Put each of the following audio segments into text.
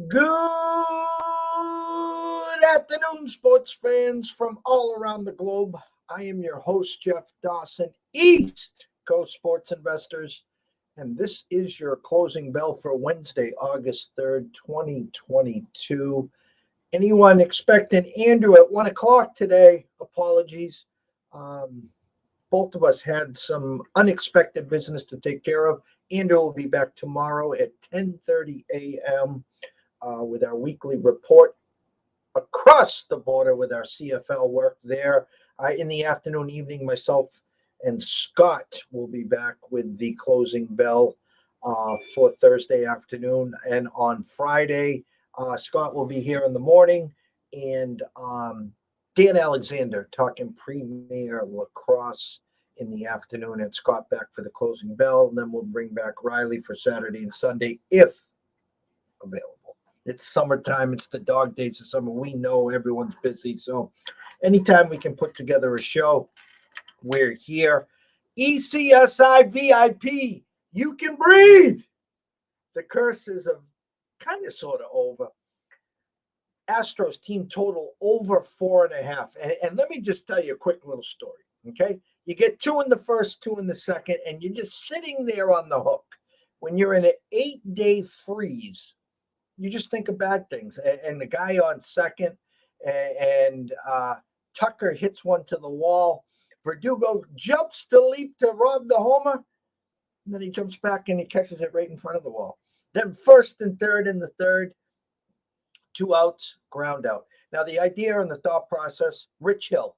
Good afternoon, sports fans from all around the globe. I am your host, Jeff Dawson, East Coast Sports Investors, and this is your closing bell for Wednesday, August 3rd, 2022. Anyone expecting Andrew at 1 o'clock today? Apologies. Both of us had some unexpected business to take care of. Andrew will be back tomorrow at 10:30 a.m. With our weekly report across the border with our CFL work there. In the afternoon, evening, myself and Scott will be back with the closing bell for Thursday afternoon. And on Friday, Scott will be here in the morning. And Dan Alexander talking Premier Lacrosse in the afternoon, and Scott back for the closing bell. And then we'll bring back Riley for Saturday and Sunday if available. It's summertime. It's the dog days of summer. We know everyone's busy. So anytime we can put together a show, we're here. ECSI VIP. You can breathe. The curses of kind of sort of over. Astros team total over 4.5. And let me just tell you a quick little story. Okay. You get 2 in the first, 2 in the second, and you're just sitting there on the hook. When you're in an 8-day freeze, you just think of bad things. And the guy on second and Tucker hits one to the wall. Verdugo jumps to leap to rob the homer. And then he jumps back and he catches it right in front of the wall. Then first and third in the third, 2 outs, ground out. Now the idea and the thought process, Rich Hill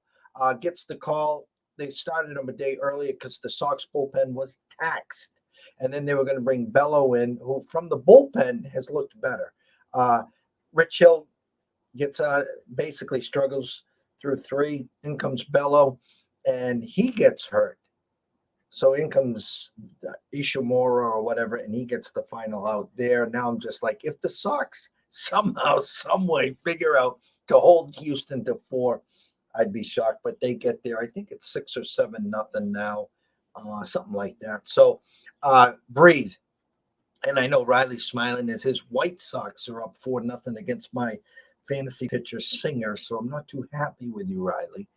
gets the call. They started him a day earlier because the Sox bullpen was taxed. And then they were going to bring Bello in, who from the bullpen has looked better. Rich Hill gets basically struggles through 3. In comes Bello, and he gets hurt. So in comes Ishimura or whatever, and he gets the final out there. Now I'm just like, if the Sox somehow, some way figure out to hold Houston to 4, I'd be shocked. But they get there. I think it's 6 or 7-0 now. Something like that. So breathe. And I know Riley's smiling as his White Sox are up 4-0 against my fantasy pitcher Singer. So I'm not too happy with you, Riley.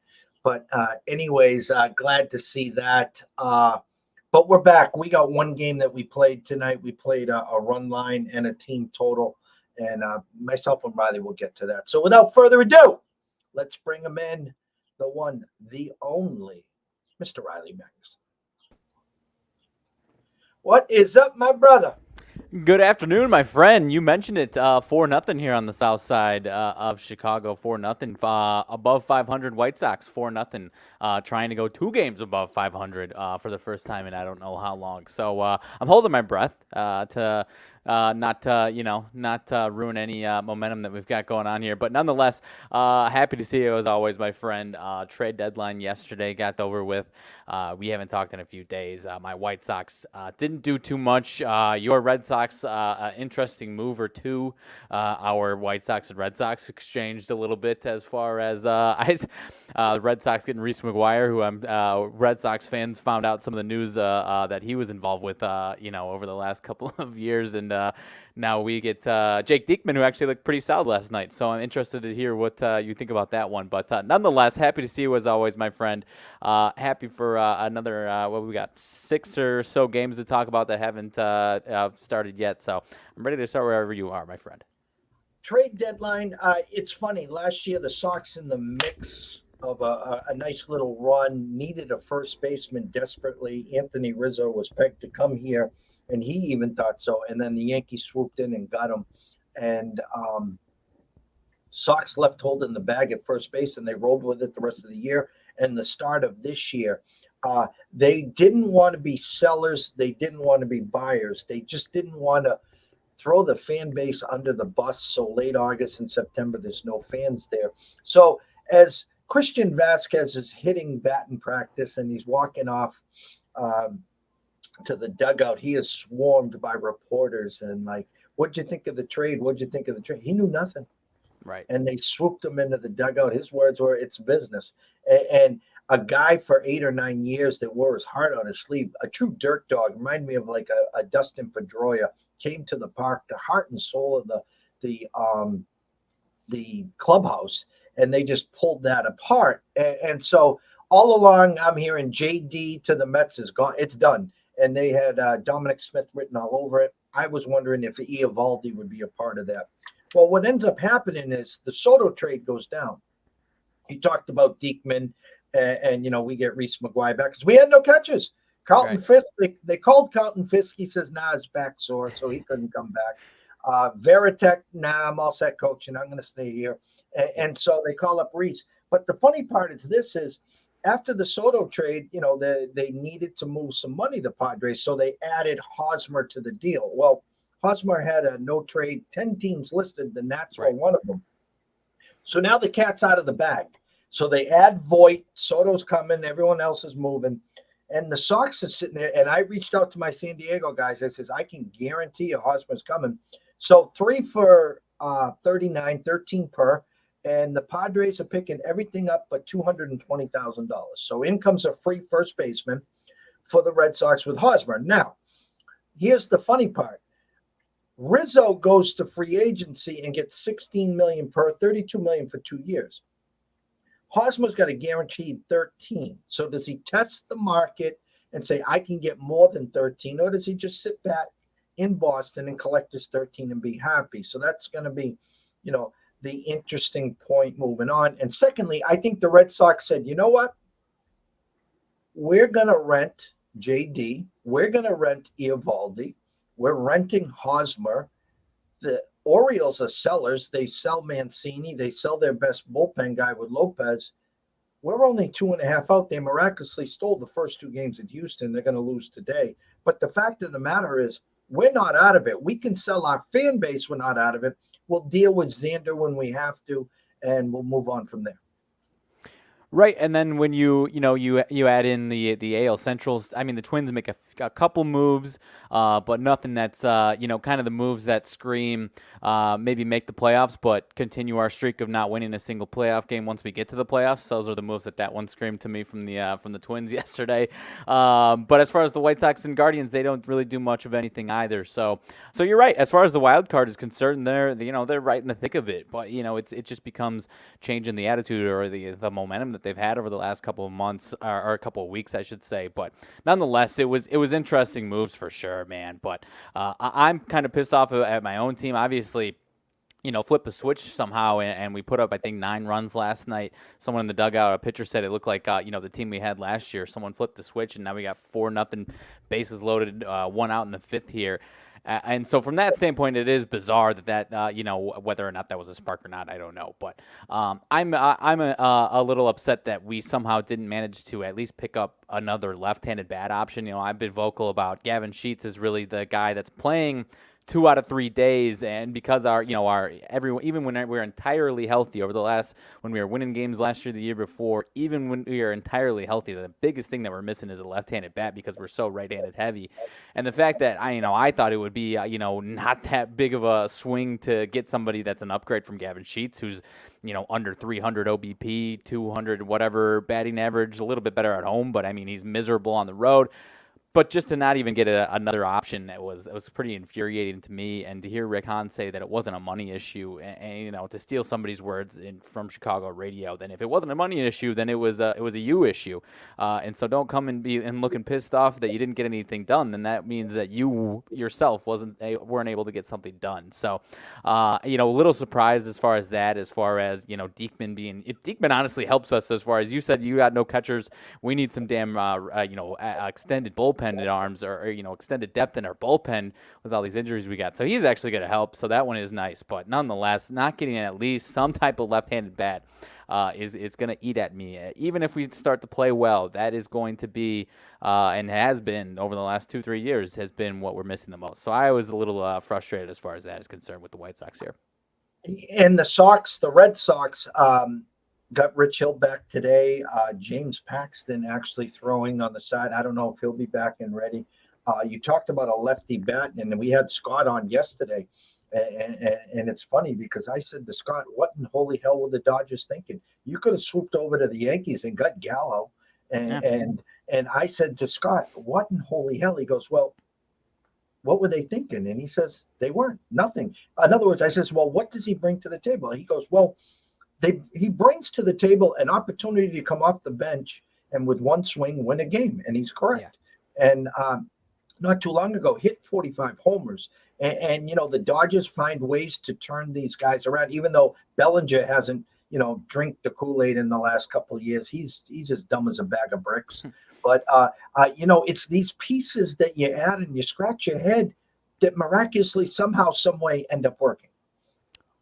But anyways, glad to see that. But we're back. We got one game that we played tonight. We played a run line and a team total. And myself and Riley will get to that. So without further ado, let's bring him in. The one, the only, Mr. Riley Magnuson. What is up, my brother? Good afternoon, my friend. You mentioned it, 4-0 here on the south side of Chicago, 4-0. Above 500 White Sox, 4-0. Trying to go 2 games above 500 for the first time in I don't know how long. So I'm holding my breath to not ruin any momentum that we've got going on here. But nonetheless, happy to see you as always, my friend. Trade deadline yesterday got over with. We haven't talked in a few days. My White Sox didn't do too much. Your Red Sox, interesting move or two. Our White Sox and Red Sox exchanged a little bit as far as the Red Sox getting Reese McGuire, who Red Sox fans found out some of the news that he was involved with, over the last couple of years. And now we get Jake Diekman, who actually looked pretty solid last night. So I'm interested to hear what you think about that one. But nonetheless, happy to see you as always, my friend. Happy for another, what we got, 6 or so games to talk about that haven't started yet. So I'm ready to start wherever you are, my friend. Trade deadline. It's funny. Last year, the Sox in the mix of a nice little run, needed a first baseman desperately. Anthony Rizzo was pegged to come here, and he even thought so. And then the Yankees swooped in and got him. And Sox left holding the bag at first base, and they rolled with it the rest of the year. And the start of this year, they didn't want to be sellers. They didn't want to be buyers. They just didn't want to throw the fan base under the bus. So late August and September, there's no fans there. So as Christian Vasquez is hitting batting practice and he's walking off to the dugout, he is swarmed by reporters and like, what'd you think of the trade? What'd you think of the trade? He knew nothing. Right. And they swooped him into the dugout. His words were, it's business. And a guy for 8 or 9 years that wore his heart on his sleeve, a true dirt dog, reminded me of like a Dustin Pedroia, came to the park, the heart and soul of the the clubhouse, and they just pulled that apart. And so all along, I'm hearing JD to the Mets is gone. It's done. And they had Dominic Smith written all over it. I was wondering if Eovaldi would be a part of that. Well, what ends up happening is the Soto trade goes down. He talked about Diekman, and we get Reese McGuire back because we had no catches. Carlton Fisk, they called Carlton Fisk. He says, his back sore, so he couldn't come back. Veritek, I'm all set, coach, and I'm going to stay here. And so they call up Reese. But the funny part is after the Soto trade, they needed to move some money, the Padres, so they added Hosmer to the deal. Well, Hosmer had a no trade, 10 teams listed. The Nats were one of them. So now the cat's out of the bag. So they add Voit, Soto's coming, everyone else is moving. And the Sox is sitting there, and I reached out to my San Diego guys. I says, I can guarantee you Hosmer's coming. So 3 for 39, 13 per. And the Padres are picking everything up but $220,000. So in comes a free first baseman for the Red Sox with Hosmer. Now, here's the funny part. Rizzo goes to free agency and gets $16 million per, $32 million for 2 years. Hosmer's got a guaranteed 13. So does he test the market and say, I can get more than 13, or does he just sit back in Boston and collect his 13 and be happy? So that's going to be, the interesting point moving on. And secondly, I think the Red Sox said, you know what? We're going to rent JD. We're going to rent Eovaldi. We're renting Hosmer. The Orioles are sellers. They sell Mancini. They sell their best bullpen guy with Lopez. We're only 2.5 out. They miraculously stole the first 2 games at Houston. They're going to lose today. But the fact of the matter is, we're not out of it. We can sell our fan base. We're not out of it. We'll deal with Xander when we have to, and we'll move on from there. Right, and then when you add in the AL Centrals, I mean the Twins make a couple moves, but nothing that's kind of the moves that scream maybe make the playoffs, but continue our streak of not winning a single playoff game once we get to the playoffs. Those are the moves that one screamed to me from the Twins yesterday. But as far as the White Sox and Guardians, they don't really do much of anything either. So you're right. As far as the wild card is concerned, they're right in the thick of it. But it just becomes changing the attitude or the momentum that they've had over the last couple of months or a couple of weeks, I should say. But nonetheless, it was interesting moves for sure, man. But I'm kind of pissed off at my own team. Obviously, flip a switch somehow, and we put up, I think, 9 runs last night. Someone in the dugout, a pitcher said it looked like, the team we had last year. Someone flipped the switch, and now we got 4-0, bases loaded, 1 out in the 5th here. And so from that standpoint, it is bizarre that whether or not that was a spark or not, I don't know. But I'm a little upset that we somehow didn't manage to at least pick up another left-handed bat option. I've been vocal about Gavin Sheets is really the guy that's playing 2 out of 3 days, and because even when we're entirely healthy when we were winning games last year, the year before, even when we are entirely healthy, the biggest thing that we're missing is a left-handed bat because we're so right-handed heavy. And the fact that I thought it would be not that big of a swing to get somebody that's an upgrade from Gavin Sheets, who's under 300 OBP, 200 whatever batting average, a little bit better at home, but he's miserable on the road. But just to not even get another option, it was pretty infuriating to me. And to hear Rick Hahn say that it wasn't a money issue, and to steal somebody's words from Chicago radio, then if it wasn't a money issue, then it was a you issue. And so don't come and be looking pissed off that you didn't get anything done. Then that means that you yourself weren't able to get something done. So a little surprised as far as Diekman being. If Diekman honestly helps us, as far as you said, you got no catchers. We need some damn extended bullpen arms or extended depth in our bullpen with all these injuries we got. So he's actually going to help. So that one is nice. But nonetheless, not getting at least some type of left-handed bat is going to eat at me. Even if we start to play well, that is going to be and has been over the last 2-3 years has been what we're missing the most. So I was a little frustrated as far as that is concerned with the White Sox here. And the Red Sox, got Rich Hill back today. James Paxton actually throwing on the side. I don't know if he'll be back and ready. You talked about a lefty bat, and we had Scott on yesterday. And it's funny because I said to Scott, what in holy hell were the Dodgers thinking? You could have swooped over to the Yankees and got Gallo. And I said to Scott, what in holy hell? He goes, well, what were they thinking? And he says, they weren't, nothing. In other words, I says, well, what does he bring to the table? He goes, well, he brings to the table an opportunity to come off the bench and with one swing win a game. And he's correct. Yeah. And not too long ago, hit 45 homers. And, the Dodgers find ways to turn these guys around, even though Bellinger hasn't, drink the Kool-Aid in the last couple of years. He's as dumb as a bag of bricks. But, it's these pieces that you add and you scratch your head that miraculously somehow, some way end up working.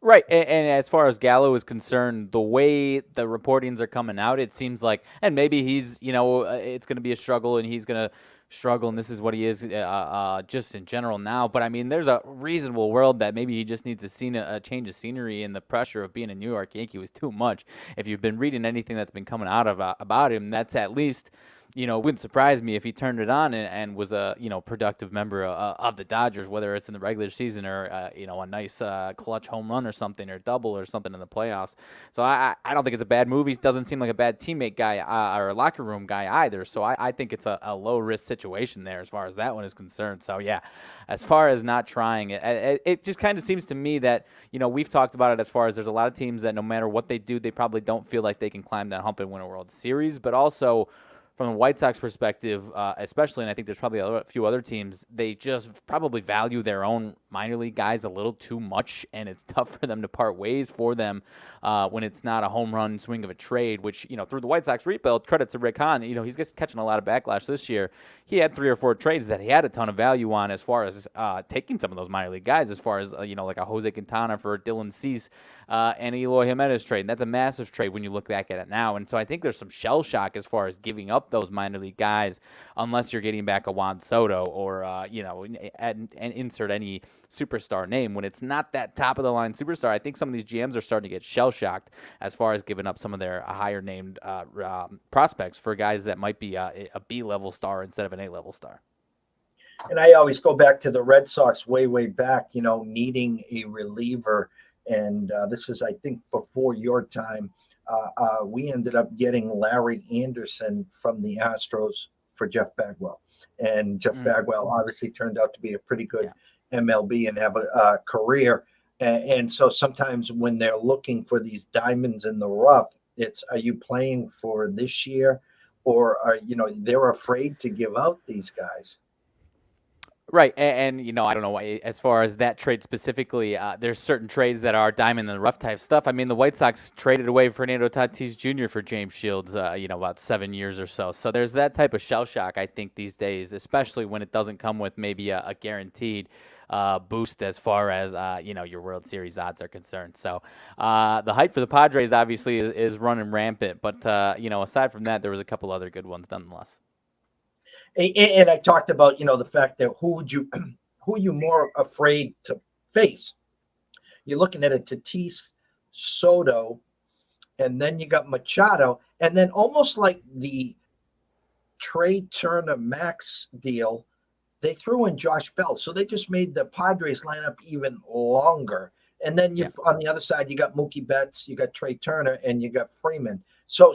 Right, and as far as Gallo is concerned, the way the reportings are coming out, it seems like, and maybe he's, it's going to be a struggle and he's going to struggle, and this is what he is just in general now. But, I mean, there's a reasonable world that maybe he just needs a change of scenery, and the pressure of being a New York Yankee was too much. If you've been reading anything that's been coming out about him, that's at least – it wouldn't surprise me if he turned it on and was a, productive member of the Dodgers, whether it's in the regular season or, a nice clutch home run or something or double or something in the playoffs. So I don't think it's a bad move. He doesn't seem like a bad teammate guy or a locker room guy either. So I think it's a low-risk situation there as far as that one is concerned. So, yeah, as far as not trying it, it just kind of seems to me that, we've talked about it as far as there's a lot of teams that no matter what they do, they probably don't feel like they can climb that hump and win a World Series. But also, from the White Sox perspective, especially, and I think there's probably a few other teams, they just probably value their own minor league guys a little too much, and it's tough for them to part ways for them when it's not a home run swing of a trade, which, through the White Sox rebuild, credit to Rick Hahn, he's catching a lot of backlash this year. He had 3 or 4 trades that he had a ton of value on as far as taking some of those minor league guys, as far as, like a Jose Quintana for Dylan Cease and Eloy Jimenez trade. And that's a massive trade when you look back at it now. And so I think there's some shell shock as far as giving up those minor league guys, unless you're getting back a Juan Soto or, and insert any superstar name. When it's not that top of the line superstar, I think some of these GMs are starting to get shell shocked as far as giving up some of their higher named prospects for guys that might be a B-level star instead of an A-level star. And I always go back to the Red Sox way back, needing a reliever. And this is, I think, before your time. We ended up getting Larry Anderson from the Astros for Jeff Bagwell. And Jeff Bagwell obviously turned out to be a pretty good MLB and have a career. And so sometimes when they're looking for these diamonds in the rough, it's, are you playing for this year? Or, they're afraid to give out these guys. Right, and I don't know, as far as that trade specifically, there's certain trades that are diamond in the rough type stuff. I mean, the White Sox traded away Fernando Tatis Jr. for James Shields, about 7 years or so. So there's that type of shell shock, I think, these days, especially when it doesn't come with maybe a guaranteed boost as far as, your World Series odds are concerned. So the hype for the Padres obviously is running rampant, but, aside from that, there was a couple other good ones nonetheless. And I talked about, the fact that who are you more afraid to face? You're looking at a Tatis, Soto, and then you got Machado, and then almost like the Trey Turner Max deal, they threw in Josh Bell. So they just made the Padres lineup even longer. And then on the other side, you got Mookie Betts, you got Trey Turner, and you got Freeman. So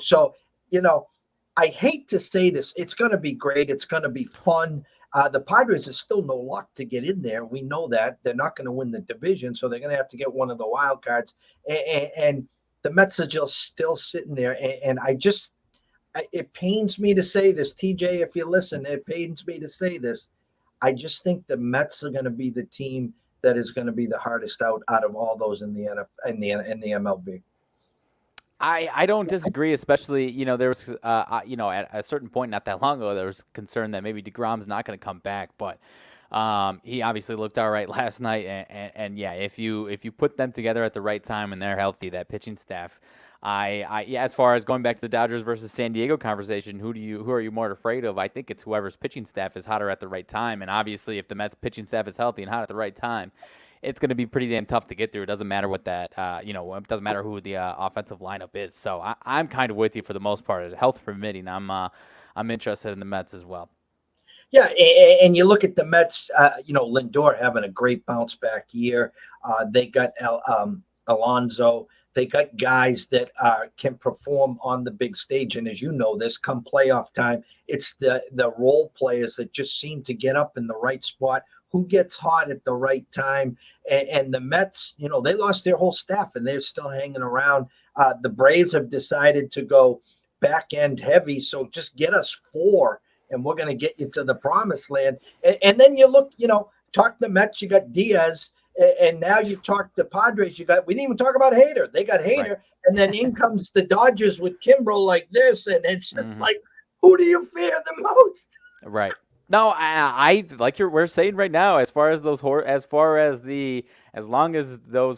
I hate to say this. It's going to be great. It's going to be fun. The Padres is still no luck to get in there. We know that. They're not going to win the division, so they're going to have to get one of the wild cards. And the Mets are just still sitting there. And it pains me to say this, TJ, if you listen, it pains me to say this. I just think the Mets are going to be the team that is going to be the hardest out of all those in the MLB. I don't disagree, especially, there was, at a certain point not that long ago, there was concern that maybe DeGrom's not going to come back, but he obviously looked all right last night, and yeah, if you put them together at the right time and they're healthy, that pitching staff, as far as going back to the Dodgers versus San Diego conversation, who are you more afraid of? I think it's whoever's pitching staff is hotter at the right time, and obviously if the Mets pitching staff is healthy and hot at the right time, it's going to be pretty damn tough to get through. It doesn't matter what that, it doesn't matter who the offensive lineup is. So I'm kind of with you for the most part. Health permitting, I'm interested in the Mets as well. Yeah, and you look at the Mets, Lindor having a great bounce back year. They got Alonso. They got guys that can perform on the big stage. And as you know, this come playoff time, it's the role players that just seem to get up in the right spot who gets hot at the right time. And the Mets, they lost their whole staff and they're still hanging around. The Braves have decided to go back end heavy. So just get us 4 and we're going to get you to the promised land. And then you look, talk the Mets, you got Diaz. And now you talk the Padres, we didn't even talk about Hader. They got Hader. Right. And then in comes the Dodgers with Kimbrel like this. And it's just like, who do you fear the most? Right. No, I like we're saying right now, as long as those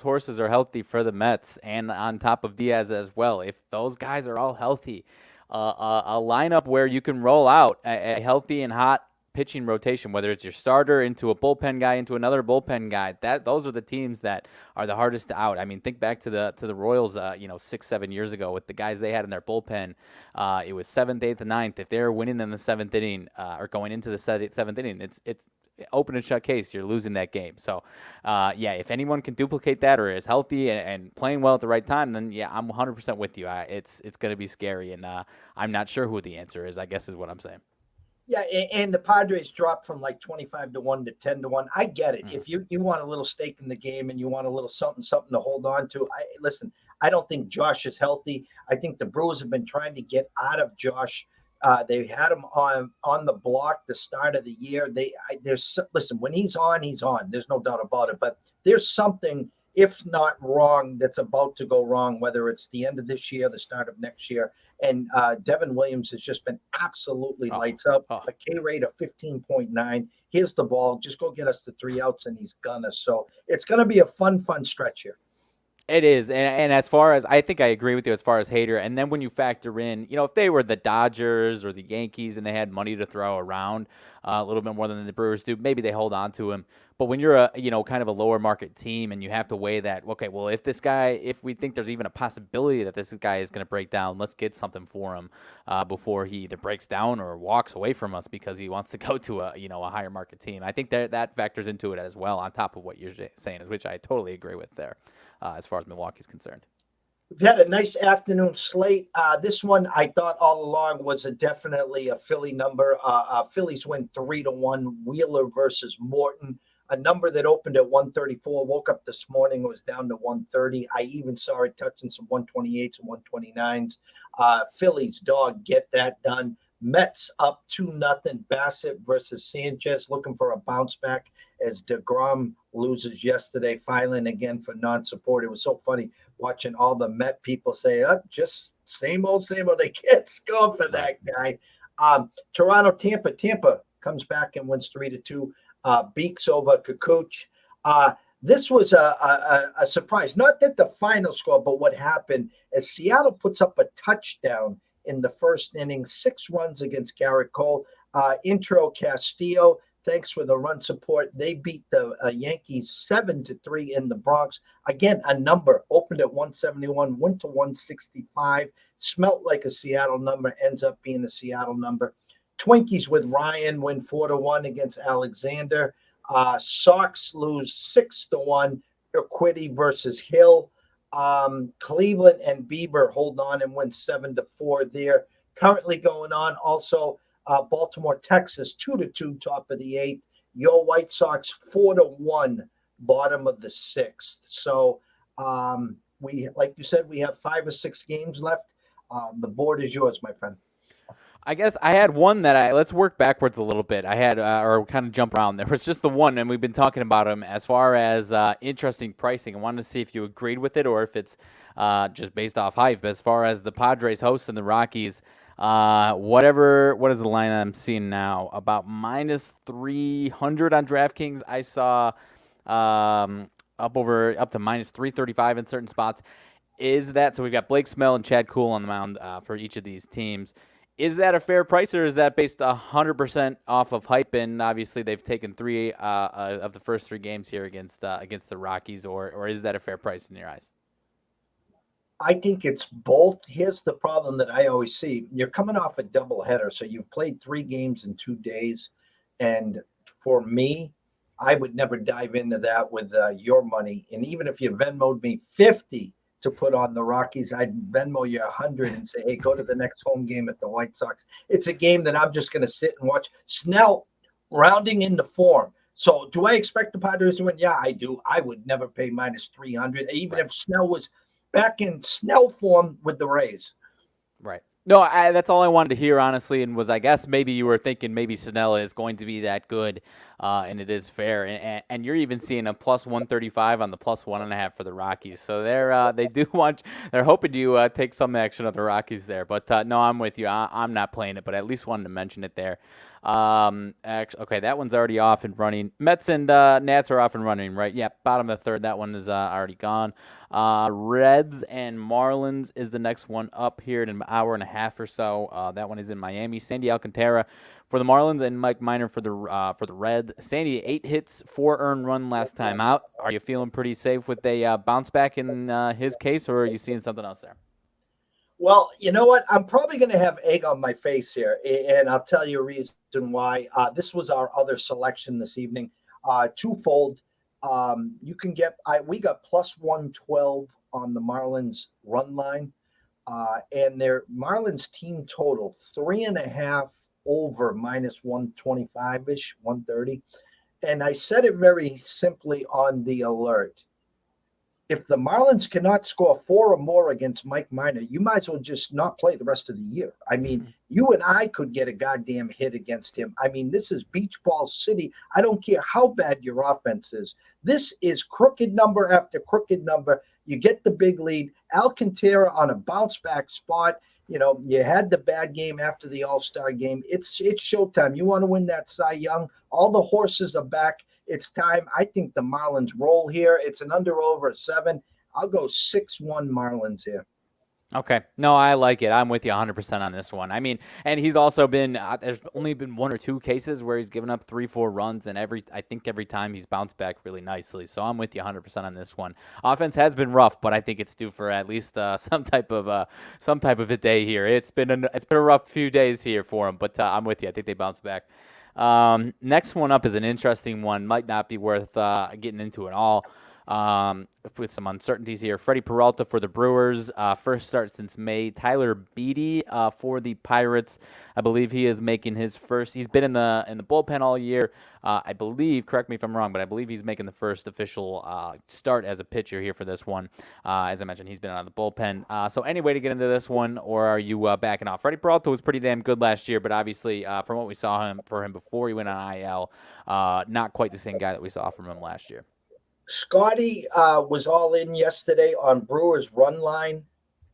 horses are healthy for the Mets and on top of Diaz as well, if those guys are all healthy, a lineup where you can roll out a healthy and hot pitching rotation, whether it's your starter into a bullpen guy into another bullpen guy, those are the teams that are the hardest to out. I mean, think back to the Royals, 6-7 years ago with the guys they had in their bullpen. It was 7th, 8th, and 9th. If they're winning in the 7th inning or going into the 7th inning, it's open and shut case. You're losing that game. So, if anyone can duplicate that or is healthy and playing well at the right time, then I'm 100% with you. It's going to be scary, and I'm not sure who the answer is, I guess is what I'm saying. Yeah, and the Padres dropped from like 25-1 to 10-1. I get it. If you want a little stake in the game and you want a little something to hold on to, listen, I don't think Josh is healthy. I think the Brewers have been trying to get out of Josh. They had him on the block the start of the year. Listen, when he's on, he's on. There's no doubt about it. But there's something, if not wrong, that's about to go wrong, whether it's the end of this year, the start of next year. And Devin Williams has just been absolutely lights up. A K rate of 15.9. Here's the ball. Just go get us the 3 outs, and he's gonna. So it's going to be a fun stretch here. It is. And as far as, I think I agree with you as far as Hader. And then when you factor in, if they were the Dodgers or the Yankees and they had money to throw around a little bit more than the Brewers do, maybe they hold on to him. But when you're a, kind of a lower market team and you have to weigh that, okay, well, if we think there's even a possibility that this guy is going to break down, let's get something for him before he either breaks down or walks away from us because he wants to go to a higher market team. I think that factors into it as well, on top of what you're saying, which I totally agree with there as far as Milwaukee's concerned. We've had a nice afternoon slate. This one I thought all along was definitely a Philly number. Phillies win 3-1. Wheeler versus Morton. A number that opened at 134. Woke up this morning, it was down to 130. I even saw it touching some 128s and 129s. Phillies dog, get that done. Mets up 2-0. Bassett versus Sanchez, looking for a bounce back as DeGrom loses yesterday, filing again for non-support. It was so funny watching all the Met people say, just same old. They can't score for that guy. Toronto, Tampa. Tampa comes back and wins 3-2. Beeks over Kukuc. This was a surprise. Not that the final score, but what happened as Seattle puts up a touchdown in the first inning, 6 runs against Garrett Cole. Intro Castillo, thanks for the run support. They beat the Yankees 7-3 in the Bronx. Again, a number opened at 171, went to 165. Smelt like a Seattle number, ends up being a Seattle number. Twinkies with Ryan win 4-1 against Alexander. Sox lose 6-1. Urquidy versus Hill. Cleveland and Bieber hold on and win 7-4 there. Currently going on also Baltimore, Texas 2-2, top of the 8th. Your White Sox 4-1, bottom of the 6th. So we, like you said, we have 5 or 6 games left. The board is yours, my friend. I guess I had one that let's work backwards a little bit. I had, or kind of jump around. There was just the one, and we've been talking about him as far as interesting pricing. I wanted to see if you agreed with it or if it's just based off hype. As far as the Padres hosting the Rockies, what is the line I'm seeing now? About -300 on DraftKings. I saw up to -335 in certain spots. Is that, so we've got Blake Snell and Chad Kuhl on the mound for each of these teams. Is that a fair price, or is that based 100% off of hype? And obviously, they've taken 3 of the first 3 games here against the Rockies, or is that a fair price in your eyes? I think it's both. Here's the problem that I always see. You're coming off a doubleheader, so you've played 3 games in 2 days. And for me, I would never dive into that with your money. And even if you Venmo'd me 50 to put on the Rockies, I'd Venmo you 100 and say, hey, go to the next home game at the White Sox. It's a game that I'm just going to sit and watch. Snell rounding into form. So do I expect the Padres to win? Yeah, I do. I would never pay minus 300, even Right. if Snell was back in Snell form with the Rays. Right. No, that's all I wanted to hear, honestly, and was I guess maybe you were thinking maybe Sonella is going to be that good, and it is fair, and you're even seeing a plus 135 on the plus 1.5 for the Rockies, so they're hoping you take some action of the Rockies there, but no, I'm with you. I'm not playing it, but I at least wanted to mention it there. Okay, that one's already off and running. Mets and Nats are off and running, right? Yeah, bottom of the third. That one is already gone. Reds and Marlins is the next one up here in an hour and a half or so. That one is in Miami. Sandy Alcantara for the Marlins and Mike Minor for the Reds. Sandy, 8 hits, 4 earned run last time out. Are you feeling pretty safe with a bounce back in his case, or are you seeing something else there? Well, you know what? I'm probably going to have egg on my face here, and I'll tell you a reason why. This was our other selection this evening, twofold. You can get we got plus 112 on the Marlins run line, and their Marlins team total 3.5 over minus 125 ish, 130. And I said it very simply on the alert. If the Marlins cannot score 4 or more against Mike Minor, you might as well just not play the rest of the year. I mean, you and I could get a goddamn hit against him. I mean, this is beach ball city. I don't care how bad your offense is. This is crooked number after crooked number. You get the big lead. Alcantara on a bounce back spot. You know, you had the bad game after the All-Star game. It's showtime. You want to win that Cy Young. All the horses are back. It's time. I think the Marlins roll here. It's an under over 7. I'll go 6-1 Marlins here. Okay. No, I like it. I'm with you 100% on this one. I mean, and he's also been, there's only been 1 or 2 cases where he's given up 3-4 runs, and I think every time he's bounced back really nicely. So I'm with you 100% on this one. Offense has been rough, but I think it's due for at least some type of a day here. It's been a rough few days here for him, but I'm with you. I think they bounce back. Next one up is an interesting one. Might not be worth getting into at all. With some uncertainties here. Freddie Peralta for the Brewers, first start since May. Tyler Beatty for the Pirates. I believe he is making his first. He's been in the bullpen all year. I believe, correct me if I'm wrong, but I believe he's making the first official start as a pitcher here for this one. As I mentioned, he's been on the bullpen. So any way to get into this one, or are you backing off? Freddie Peralta was pretty damn good last year, but obviously from what we saw for him before he went on IL, not quite the same guy that we saw from him last year. Scotty was all in yesterday on Brewers run line,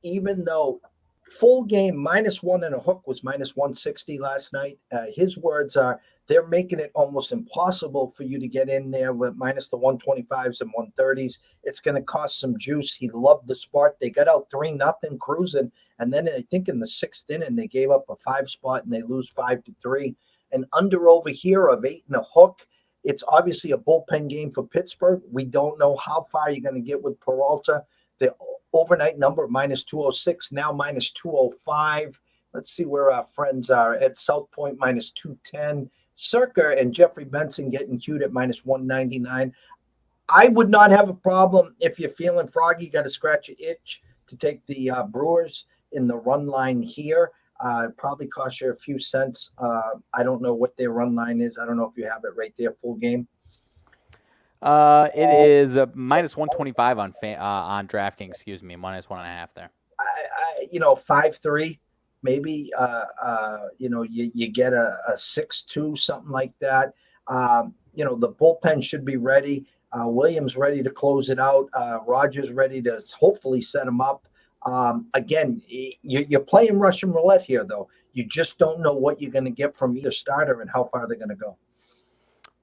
even though full game -1 and a hook was minus 160 last night. His words are they're making it almost impossible for you to get in there with minus the 125s and 130s. It's going to cost some juice. He loved the spot. They got out 3-0 cruising. And then I think in the 6th inning, they gave up a 5 spot and they lose 5-3. And under over here of 8 and a hook. It's obviously a bullpen game for Pittsburgh. We don't know how far you're going to get with Peralta. The overnight number minus 206, now minus 205. Let's see where our friends are at South Point minus 210. Circa and Jeffrey Benson getting queued at minus 199. I would not have a problem if you're feeling froggy, got to scratch your itch to take the Brewers in the run line here. Probably cost you a few cents. I don't know what their run line is. I don't know if you have it right there, full game. It is minus 125 on DraftKings. Excuse me, minus 1.5 there. 5-3, maybe. You get a 6-2, something like that. The bullpen should be ready. Williams ready to close it out. Rogers ready to hopefully set him up. Again, you're playing Russian roulette here, though. You just don't know what you're going to get from either starter and how far they're going to go.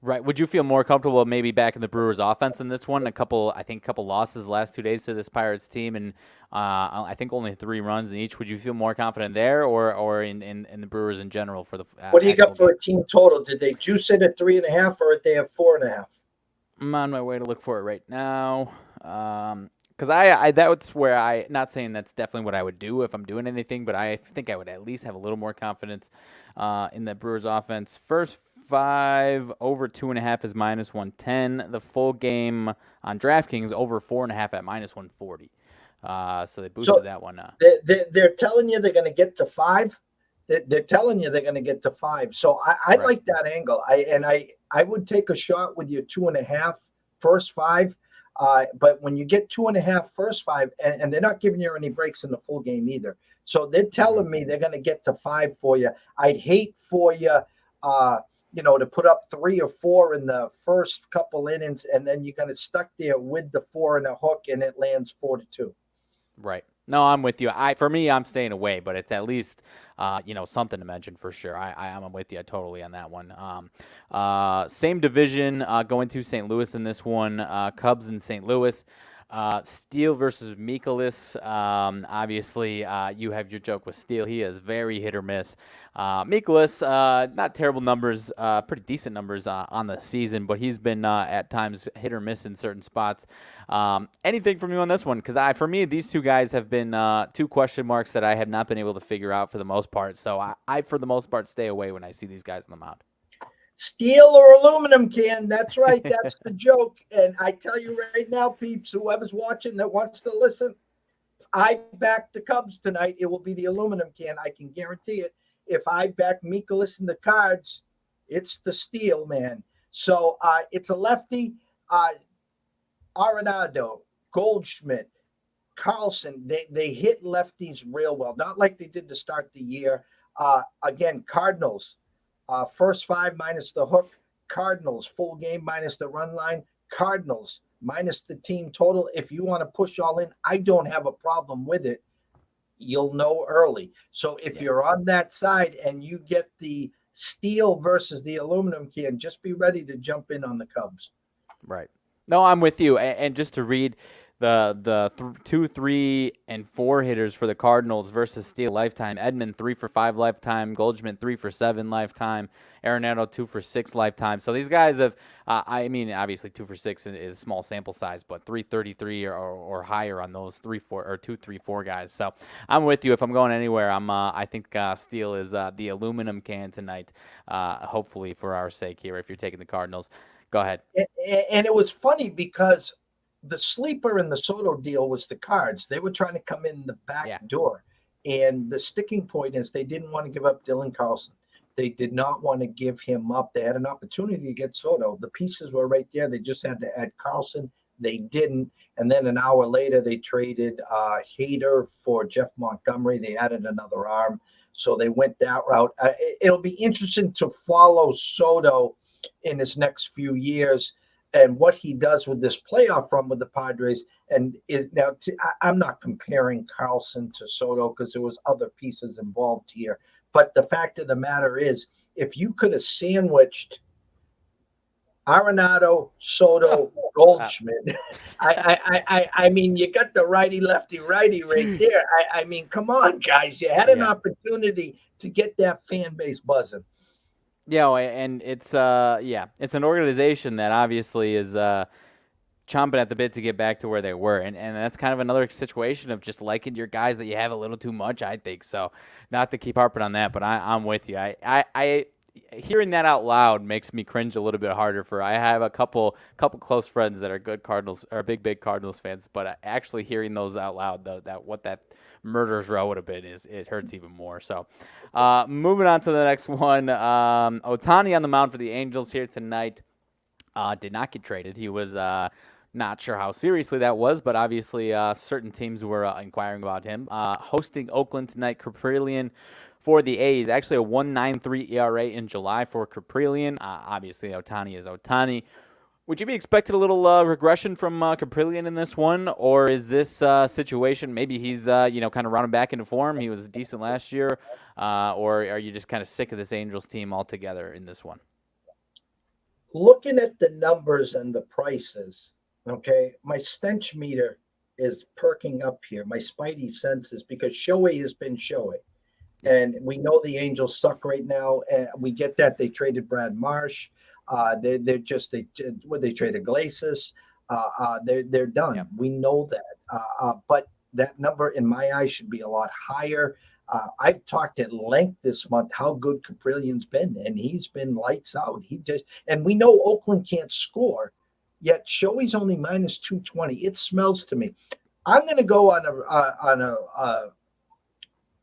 Right. Would you feel more comfortable maybe back in the Brewers offense in this one? A couple losses the last 2 days to this Pirates team, and I think only 3 runs in each. Would you feel more confident there, or in the Brewers in general for the? What do you got for a team total? Did they juice it at 3.5, or did they have 4.5? I'm on my way to look for it right now. Because that's where I, not saying that's definitely what I would do if I'm doing anything, but I think I would at least have a little more confidence in the Brewers offense. First 5 over 2.5 is minus 110. The full game on DraftKings over 4.5 at minus 140. So they boosted that one. They're telling you they're going to get to 5. They're telling you they're going to get to 5. So I Right. like that angle. I would take a shot with your 2.5 first 5. But when you get 2.5 first 5, and they're not giving you any breaks in the full game either. So they're telling me they're going to get to 5 for you. I'd hate for you, to put up 3 or 4 in the first couple innings, and then you're going to stuck there with the 4 and a hook, and it lands 4-2. Right. No, I'm with you. For me, I'm staying away, but it's at least, something to mention for sure. I'm with you totally on that one. Same division, going to St. Louis in this one. Cubs in St. Louis. Steele versus Mikolas. Obviously, you have your joke with Steele. He is very hit or miss. Mikolas, not terrible numbers, pretty decent numbers on the season, but he's been at times hit or miss in certain spots. Anything from you on this one? Because for me, these two guys have been 2 question marks that I have not been able to figure out for the most part. So I for the most part, stay away when I see these guys on the mound. Steel or aluminum can. That's right. That's the joke. And I tell you right now, peeps, whoever's watching that wants to listen, I back the Cubs tonight. It will be the aluminum can. I can guarantee it. If I back Mikolas in the Cards, it's the steel, man. So it's a lefty. Arenado, Goldschmidt, Carlson, they hit lefties real well. Not like they did to start the year. Again, Cardinals. First 5 minus the hook. Cardinals, full game minus the run line. Cardinals, minus the team total. If you want to push all in, I don't have a problem with it. You'll know early. So if you're on that side and you get the steel versus the aluminum can, just be ready to jump in on the Cubs. Right. No, I'm with you. And just to read the 2, 3, and 4 hitters for the Cardinals versus Steele lifetime. Edman 3 for 5 lifetime. Goldschmidt 3 for 7 lifetime. Arenado 2 for 6 lifetime. So these guys have, obviously 2 for 6 is small sample size, but 333 or higher on those 2, 3, 4 guys. So I'm with you. If I'm going anywhere, I think Steele is the aluminum can tonight. Hopefully for our sake here, if you're taking the Cardinals. Go ahead. And it was funny because the sleeper in the Soto deal was the Cards. They were trying to come in the back door. And the sticking point is they didn't want to give up Dylan Carlson. They did not want to give him up. They had an opportunity to get Soto. The pieces were right there. They just had to add Carlson. They didn't. And then an hour later, they traded Hader for Jeff Montgomery. They added another arm. So they went that route. It'll be interesting to follow Soto in his next few years and what he does with this playoff run with the Padres. And I'm not comparing Carlson to Soto because there was other pieces involved here. But the fact of the matter is, if you could have sandwiched Arenado, Soto, Goldschmidt, I mean, you got the righty right there. I mean, come on, guys. You had an opportunity to get that fan base buzzing. Yeah, and it's an organization that obviously is chomping at the bit to get back to where they were, and that's kind of another situation of just liking your guys that you have a little too much, I think. So, not to keep harping on that, but I'm with you. I hearing that out loud makes me cringe a little bit harder. I have a couple close friends that are good Cardinals or big Cardinals fans, but actually hearing those out loud, what that murderer's row would have been it hurts even more. So, moving on to the next one, Ohtani on the mound for the Angels here tonight. Did not get traded. He was not sure how seriously that was, but obviously certain teams were inquiring about him. Hosting Oakland tonight, Caprillion for the A's. Actually a 1.93 ERA in July for Caprillion. Obviously Ohtani is Ohtani. Would you be expecting a little regression from Caprillion in this one, or is this situation maybe he's kind of rounding back into form? He was decent last year, or are you just kind of sick of this Angels team altogether in this one? Looking at the numbers and the prices, okay, my stench meter is perking up here. My spidey senses, because Shohei has been Shohei. And we know the Angels suck right now. And we get that. They traded Brad Marsh. They traded Glacis. They're done. Yep. We know that. But that number in my eyes should be a lot higher. I've talked at length this month how good Caprillion's been, and he's been lights out. And we know Oakland can't score, yet Shohei's only minus 220. It smells to me. I'm going to go on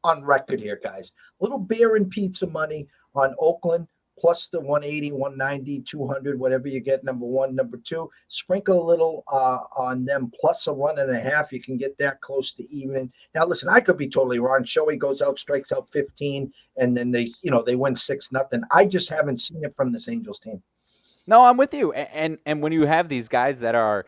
on record here, guys. A little beer and pizza money on Oakland, plus the 180, 190, 200, whatever you get, number one. Number two, sprinkle a little on them, plus a 1.5. You can get that close to even. Now, listen, I could be totally wrong. Shohei goes out, strikes out 15, and then they win 6-0. I just haven't seen it from this Angels team. No, I'm with you. And when you have these guys that are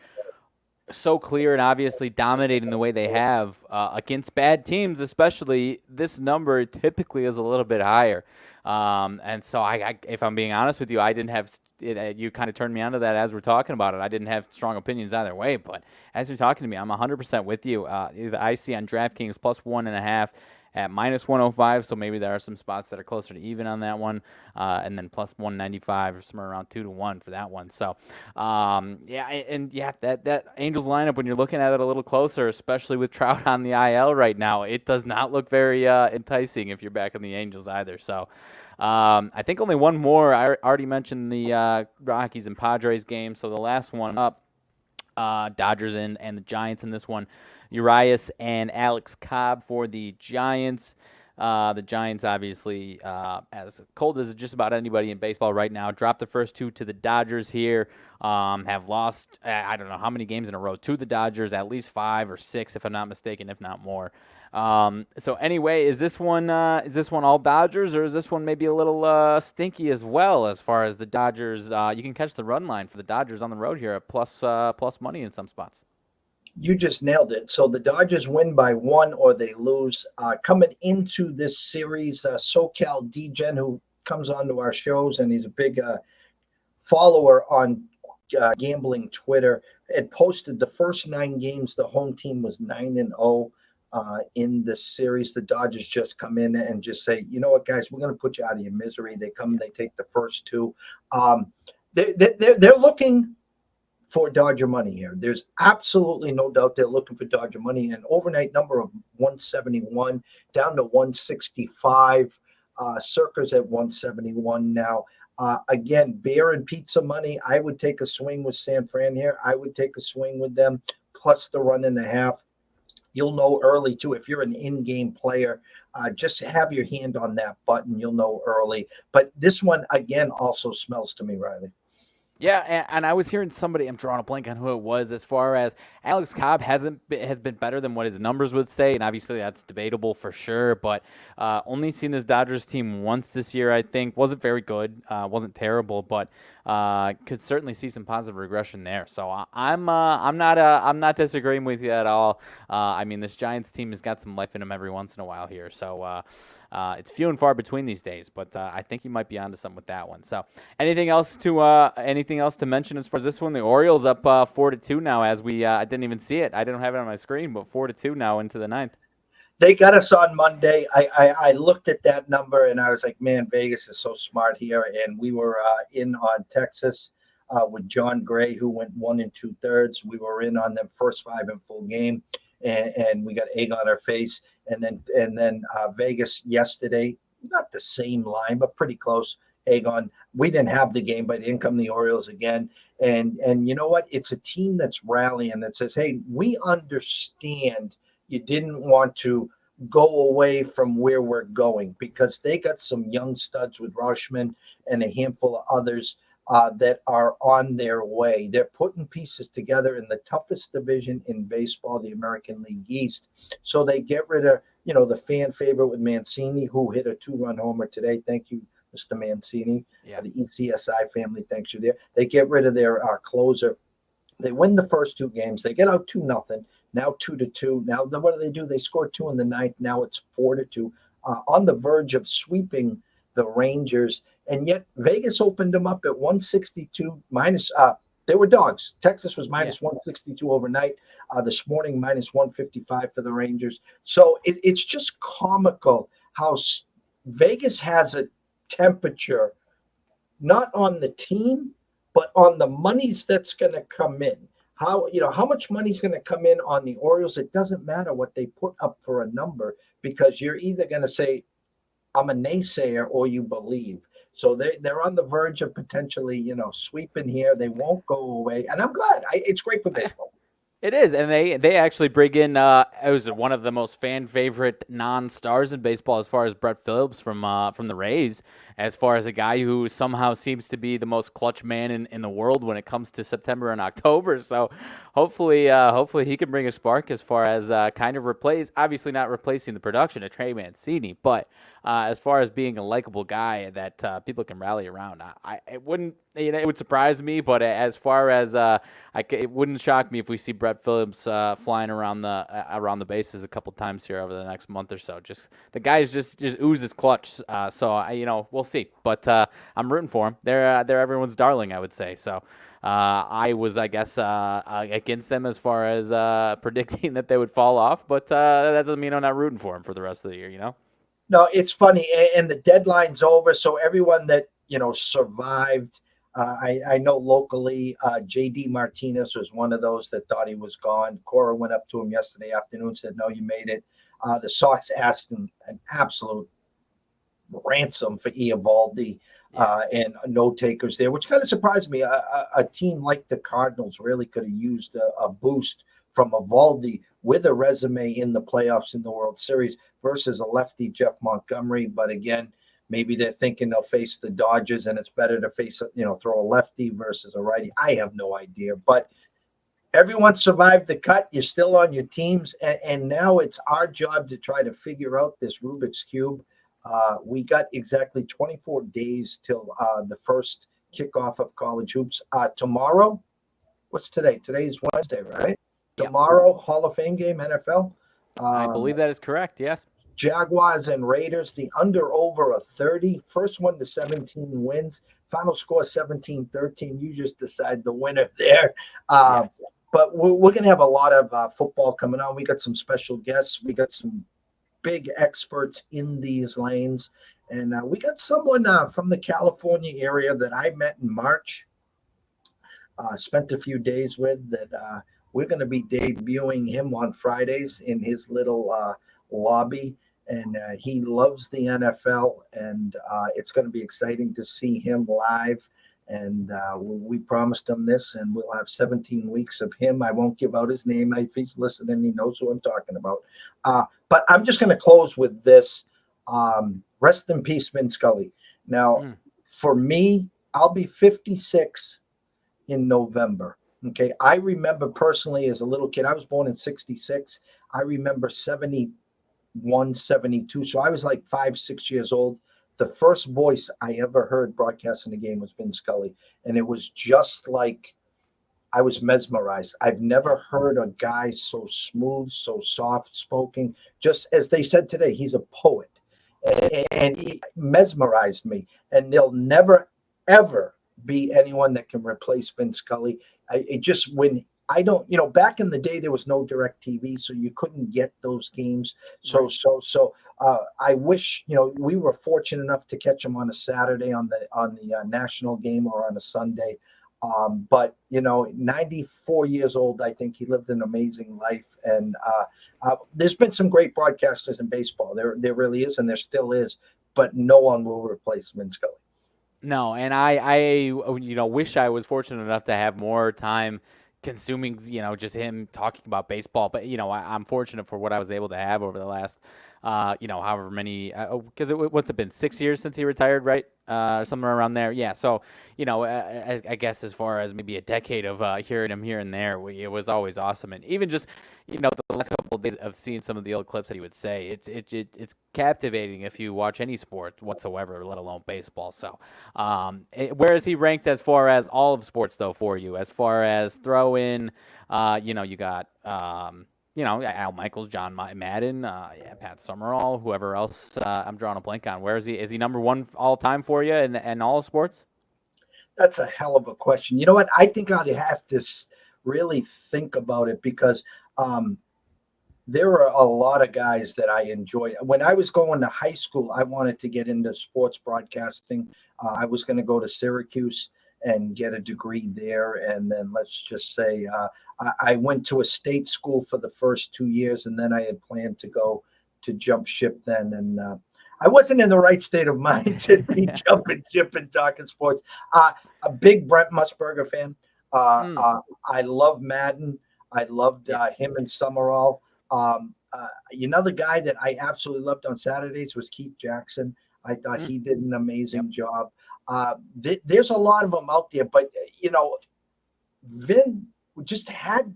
so clear and obviously dominating the way they have against bad teams, especially, this number typically is a little bit higher. And so, I if I'm being honest with you, I didn't have you kind of turned me onto that as we're talking about it. I didn't have strong opinions either way, but as you're talking to me, I'm 100% with you. I see on DraftKings plus 1.5 at minus 105, so maybe there are some spots that are closer to even on that one, and then plus 195 or somewhere around 2-1 for that one. So, that Angels lineup, when you're looking at it a little closer, especially with Trout on the IL right now, it does not look very enticing if you're back in the Angels either. So, I think only one more. I already mentioned the Rockies and Padres game, so the last one up, Dodgers and the Giants in this one. Urias and Alex Cobb for the Giants. The Giants, obviously, as cold as just about anybody in baseball right now, dropped the first two to the Dodgers here. Have lost, I don't know how many games in a row to the Dodgers, at least 5 or 6, if I'm not mistaken, if not more. So anyway, is this one all Dodgers, or is this one maybe a little stinky as well as far as the Dodgers? You can catch the run line for the Dodgers on the road here at plus money in some spots. You just nailed it. So the Dodgers win by 1 or they lose. Coming into this series, SoCal DGen, who comes onto our shows, and he's a big follower on gambling Twitter, had posted the first 9 games. The home team was 9-0 in this series. The Dodgers just come in and just say, you know what, guys, we're going to put you out of your misery. They come, they take the first 2. They're looking for Dodger money here. There's absolutely no doubt they're looking for Dodger money. An overnight number of 171 down to 165. Circa's at 171 now. Again, beer and pizza money. I would take a swing with San Fran here. I would take a swing with them, plus the 1.5. You'll know early, too. If you're an in-game player, just have your hand on that button. You'll know early. But this one, again, also smells to me, Riley. Yeah, and I was hearing somebody, I'm drawing a blank on who it was, as far as Alex Cobb has been better than what his numbers would say, and obviously that's debatable for sure, but only seen this Dodgers team once this year, I think. Wasn't very good, wasn't terrible, but could certainly see some positive regression there. So I'm not disagreeing with you at all. I mean, this Giants team has got some life in them every once in a while here, so it's few and far between these days, but I think you might be onto something with that one. So anything else to mention as far as this one? The Orioles up 4-2 now, as I didn't even see it. I didn't have it on my screen, but 4-2 now into the 9th. They got us on Monday. I looked at that number and I was like, man, Vegas is so smart here. And we were in on Texas with John Gray, who went 1 2/3. We were in on them first 5 in full game, and we got egg on our face. And then Vegas yesterday, not the same line, but pretty close. Egg on. We didn't have the game, but in come the Orioles again. And you know what? It's a team that's rallying, that says, hey, we understand you didn't want to go away from where we're going, because they got some young studs with Rauschman and a handful of others that are on their way. They're putting pieces together in the toughest division in baseball, the American League East. So they get rid of, the fan favorite with Mancini, who hit a 2-run homer today. Thank you, Mr. Mancini. Yeah. The ECSI family thanks you there. They get rid of their closer. They win the first 2 games. They get out 2-0. Now 2-2. Now what do? They scored 2 in the 9th. Now it's 4-2. On the verge of sweeping the Rangers, and yet Vegas opened them up at 162 minus. They were dogs. Texas was minus 162 overnight. This morning minus 155 for the Rangers. So it's just comical how Vegas has a temperature, not on the team, but on the monies that's going to come in. How much money's going to come in on the Orioles? It doesn't matter what they put up for a number, because you're either going to say, I'm a naysayer, or you believe. So they're on the verge of potentially, sweeping here. They won't go away. And I'm glad. It's great for baseball. It is, and they actually bring in it was one of the most fan favorite non-stars in baseball as far as Brett Phillips from the Rays, as far as a guy who somehow seems to be the most clutch man in the world when it comes to September and October. So hopefully he can bring a spark as far as kind of obviously not replacing the production of Trey Mancini, but as far as being a likable guy that people can rally around. It wouldn't, it would surprise me, but as far as it wouldn't shock me if we see Brett Phillips flying around the bases a couple times here over the next month or so. Just the guy's just oozes clutch. So we'll see. But I'm rooting for him. They're everyone's darling, I would say. So I was, I guess, against them as far as predicting that they would fall off. But that doesn't mean I'm not rooting for him for the rest of the year. No, it's funny, and the deadline's over, so everyone that survived. I know locally, J.D. Martinez was one of those that thought he was gone. Cora went up to him yesterday afternoon, said, "No, you made it." The Sox asked him an absolute ransom for Eovaldi, and no takers there, which kind of surprised me. A team like the Cardinals really could have used a boost from Eovaldi with a resume in the playoffs in the World Series versus a lefty, Jeff Montgomery. But again, maybe they're thinking they'll face the Dodgers and it's better to throw a lefty versus a righty. I have no idea. But everyone survived the cut. You're still on your teams. And now it's our job to try to figure out this Rubik's Cube. We got exactly 24 days till the first kickoff of college hoops. Tomorrow, what's today? Today is Wednesday, right? Yep. Tomorrow, Hall of Fame game, NFL. I believe that is correct, yes. Jaguars and Raiders, the under over a 30. First one to 17 wins. Final score 17-13. You just decide the winner there. But we're going to have a lot of football coming on. We got some special guests. We got some big experts in these lanes. And we got someone from the California area that I met in March, spent a few days with, that we're going to be debuting him on Fridays in his little lobby. And he loves the NFL, and it's going to be exciting to see him live. And we promised him this, and we'll have 17 weeks of him. I won't give out his name. If he's listening, he knows who I'm talking about. But I'm just going to close with this. Rest in peace, Vin Scully. Now, for me, I'll be 56 in November. Okay, I remember personally as a little kid, I was born in 66. I remember 71, 72. So I was like 5-6 years old. The first voice I ever heard broadcasting the game was Vin Scully. And it was just like I was mesmerized. I've never heard a guy so smooth, so soft spoken. Just as they said today, he's a poet. And he mesmerized me. And there'll never, ever be anyone that can replace Vin Scully. Back in the day, there was no direct TV, so you couldn't get those games. So I wish, we were fortunate enough to catch him on a Saturday on the national game or on a Sunday. But 94 years old, I think he lived an amazing life. And there's been some great broadcasters in baseball. There really is, and there still is, but no one will replace Vin Scully. No, and I wish I was fortunate enough to have more time consuming, just him talking about baseball. But, I'm fortunate for what I was able to have over the last, however many, because what's it been, 6 years since he retired, right? Or somewhere around there. Yeah. So, I guess as far as maybe a decade of hearing him here and there, it was always awesome. And even just, the last couple of days of seeing some of the old clips that he would say, it's captivating if you watch any sport whatsoever, let alone baseball. So, where is he ranked as far as all of sports, though, for you? As far as throw in, you got, Al Michaels, John Madden, Pat Summerall, whoever else I'm drawing a blank on. Where is he? Is he number one all time for you in all sports? That's a hell of a question. You know what? I think I'd have to really think about it because there are a lot of guys that I enjoy. When I was going to high school, I wanted to get into sports broadcasting. I was going to go to Syracuse and get a degree there. And then let's just say I went to a state school for the first 2 years, and then I had planned to go to jump ship then. And I wasn't in the right state of mind to be jumping ship and talking sports. A big Brent Musburger fan. I love Madden. I loved him and Summerall. Another guy that I absolutely loved on Saturdays was Keith Jackson. I thought he did an amazing job. There's a lot of them out there, but Vin just had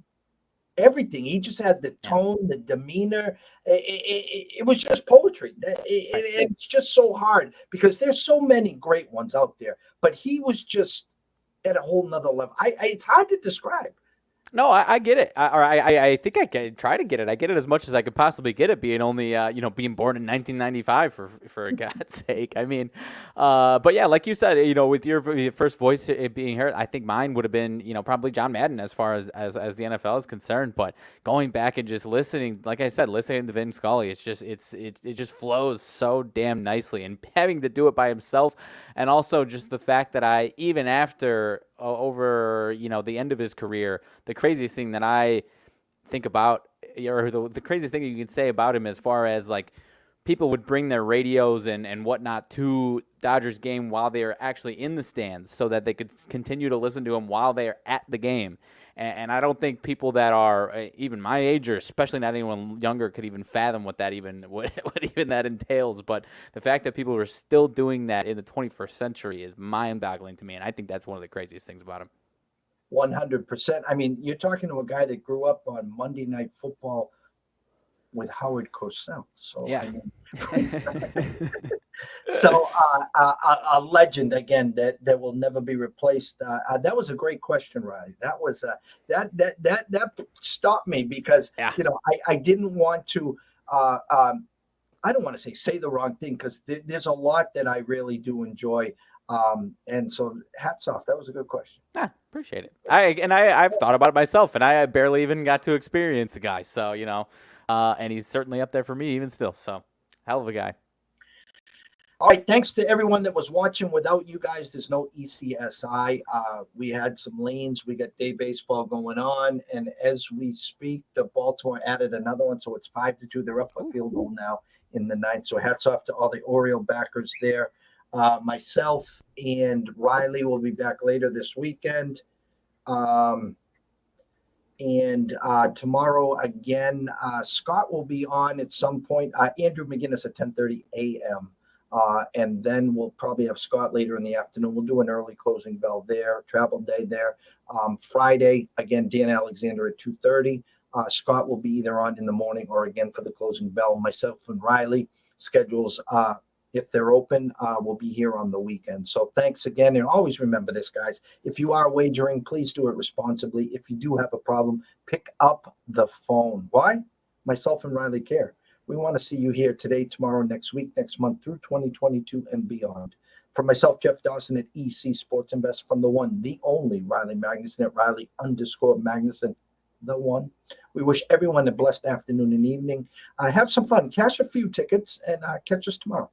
everything. He just had the tone, the demeanor. It was just poetry. It's just so hard because there's so many great ones out there, but he was just at a whole nother level. It's hard to describe. No, I get it. I think I can try to get it. I get it as much as I could possibly get it, being only, being born in 1995 for God's sake. I mean, but yeah, like you said, with your first voice being heard, I think mine would have been, probably John Madden as far as the NFL is concerned. But going back and just listening, like I said, listening to Vin Scully, it just flows so damn nicely, and having to do it by himself, and also just the fact that even after over the end of his career, the craziest thing that I think about, or the craziest thing you can say about him, as far as like people would bring their radios and whatnot to Dodgers game while they are actually in the stands, so that they could continue to listen to him while they are at the game. And I don't think people that are even my age, or especially not anyone younger, could even fathom what even that entails. But the fact that people are still doing that in the 21st century is mind-boggling to me, and I think that's one of the craziest things about him. 100%. I mean, you're talking to a guy that grew up on Monday Night Football with Howard Cosell. So yeah. I mean, so a legend again that will never be replaced. That was a great question, Riley. That was that stopped me because I didn't want to. I don't want to say the wrong thing, because there's a lot that I really do enjoy. And so hats off. That was a good question. Appreciate it. I've thought about it myself, and I barely even got to experience the guy. So and he's certainly up there for me even still. So hell of a guy. All right, thanks to everyone that was watching. Without you guys, there's no ECSI. We had some lanes. We got day baseball going on, and as we speak, the Baltimore added another one, so it's 5-2. They're up a field goal now in the ninth. So hats off to all the Oriole backers there. Myself and Riley will be back later this weekend. And tomorrow again, Scott will be on at some point. Andrew McGinnis at 10:30 a.m. And then we'll probably have Scott later in the afternoon. We'll do an early closing bell there, travel day there. Friday, again, Dan Alexander at 2:30. Scott will be either on in the morning or again for the closing bell. Myself and Riley schedules, if they're open, we'll be here on the weekend. So thanks again. And always remember this, guys. If you are wagering, please do it responsibly. If you do have a problem, pick up the phone. Why? Myself and Riley care. We want to see you here today, tomorrow, next week, next month, through 2022 and beyond. For myself, Jeff Dawson at EC Sports Invest, from the one, the only Riley Magnuson at Riley_Magnuson, the one. We wish everyone a blessed afternoon and evening. Have some fun. Cash a few tickets and catch us tomorrow.